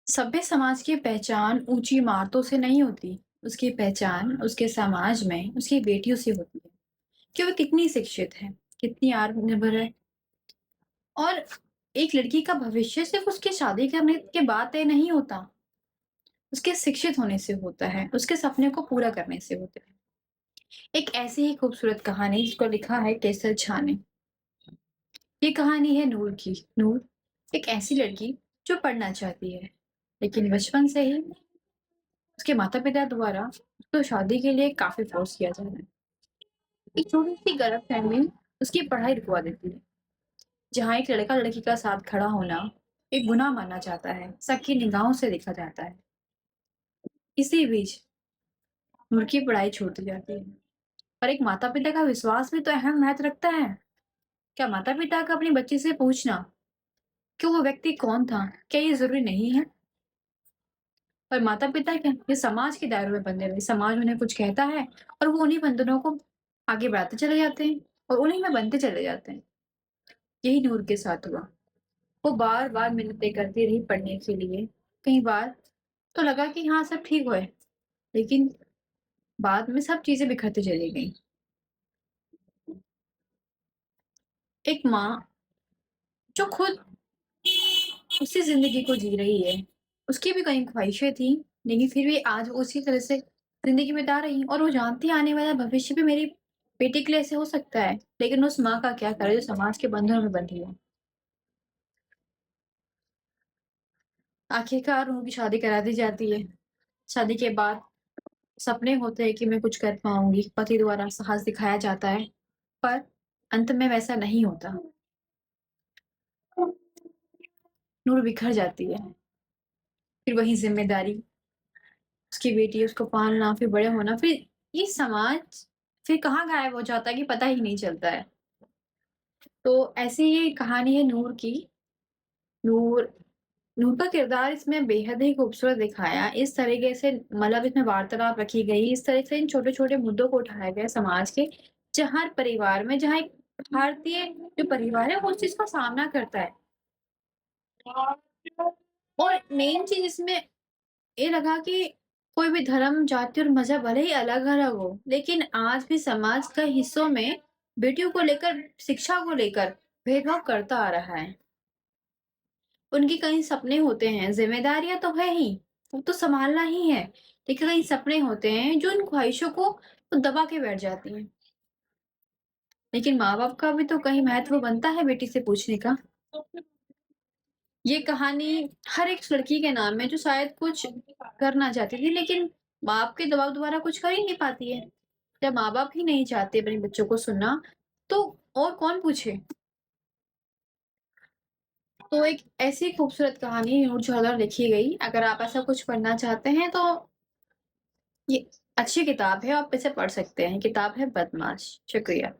सभ्य समाज की पहचान ऊंची इमारतों से नहीं होती। उसकी पहचान उसके समाज में उसकी बेटियों से होती है कि वो कितनी शिक्षित है, कितनी आत्मनिर्भर है। और एक लड़की का भविष्य सिर्फ उसके शादी करने के बाद तय नहीं होता, उसके शिक्षित होने से होता है, उसके सपने को पूरा करने से होता है। एक ऐसी ही खूबसूरत कहानी जिसको लिखा है केसर झा ने। ये कहानी है नूर की। नूर एक ऐसी लड़की जो पढ़ना चाहती है, लेकिन बचपन से ही उसके माता-पिता द्वारा उसको शादी के लिए काफ़ी फ़ोर्स किया जा रहा है। एक छोटी-सी गलतफ़हमी उसकी पढ़ाई रुकवा देती है। जहाँ एक लड़का-लड़की का साथ खड़ा होना एक गुनाह माना जाता है, सबकी निगाहों से देखा जाता है। इसी बीच नूर की पढ़ाई छूट जाती है। पर एक माता-पिता का विश्वास भी तो अहम महत्व रखता है। क्या माता-पिता का अपनी बच्ची से पूछना कि वो व्यक्ति कौन था, क्या ये ज़रूरी नहीं है? पर माता-पिता क्या, ये समाज के दायरे में बंधे रहे। समाज उन्हें कुछ कहता है और वो उन्हीं बंधनों को आगे बढ़ाते चले जाते हैं और उन्हीं में बनते चले जाते हैं। यही नूर के साथ हुआ। वो बार-बार मिन्नतें करती रही पढ़ने के लिए। कई बार तो लगा कि हाँ, सब ठीक होए, लेकिन बाद में सब चीज़ें बिखरती चली गईं। एक माँ जो खुद उसी ज़िंदगी को जी रही है, उसकी भी कई ख्वाहिशें थी, लेकिन फिर भी आज वो उसी तरह से ज़िंदगी बिता रही है और वो जानती है आने वाला भविष्य भी मेरी बेटी के लिए ऐसे हो सकता है, लेकिन उस माँ का क्या करे जो समाज के बंधनों में बंधी है। आखिरकार उनकी शादी करा दी जाती है। शादी के बाद सपने होते हैं कि मैं कुछ कर पाऊँगी, पति द्वारा साहस दिखाया जाता है, पर अंत में वैसा नहीं होता। नूर बिखर जाती है, फिर वही ज़िम्मेदारी, उसकी बेटी, उसको पालना, फिर बड़े होना, फिर ये समाज फिर कहाँ गायब हो जाता है कि पता ही नहीं चलता है। तो ऐसी ही कहानी है नूर की। नूर नूर का किरदार इसमें बेहद ही खूबसूरत दिखाया। इस तरीके से मतलब इसमें वार्तालाप रखी गई, इस तरह से इन छोटे-छोटे मुद्दों को उठाया गया समाज के, जहाँ हर परिवार में जहाँ एक भारतीय जो परिवार है वो उस चीज़ का सामना करता है। और मेन चीज़ इसमें ये लगा कि कोई भी धर्म, जाति और मज़हब भले ही अलग-अलग हो, लेकिन आज भी समाज का हिस्सों में बेटियों को लेकर, शिक्षा को लेकर भेदभाव करता आ रहा है। उनके कई सपने होते हैं, ज़िम्मेदारियाँ तो है ही, वो तो सँभालना ही है, लेकिन कई सपने होते हैं जो उन ख्वाहिशों को वो दबा के बैठ जाती हैं। लेकिन माँ-बाप का भी तो कहीं महत्व बनता है बेटी से पूछने का। ये कहानी हर एक लड़की के नाम है जो शायद कुछ करना चाहती थी, लेकिन बाप के दबाव द्वारा कुछ कर ही नहीं पाती है। जब माँ-बाप ही नहीं चाहते अपने बच्चों को सुनना, तो और कौन पूछे? तो एक ऐसी खूबसूरत कहानी नूर जहाँ लिखी गई, अगर आप ऐसा कुछ पढ़ना चाहते हैं तो ये अच्छी किताब है, आप इसे पढ़ सकते हैं। किताब है बदमाश। शुक्रिया।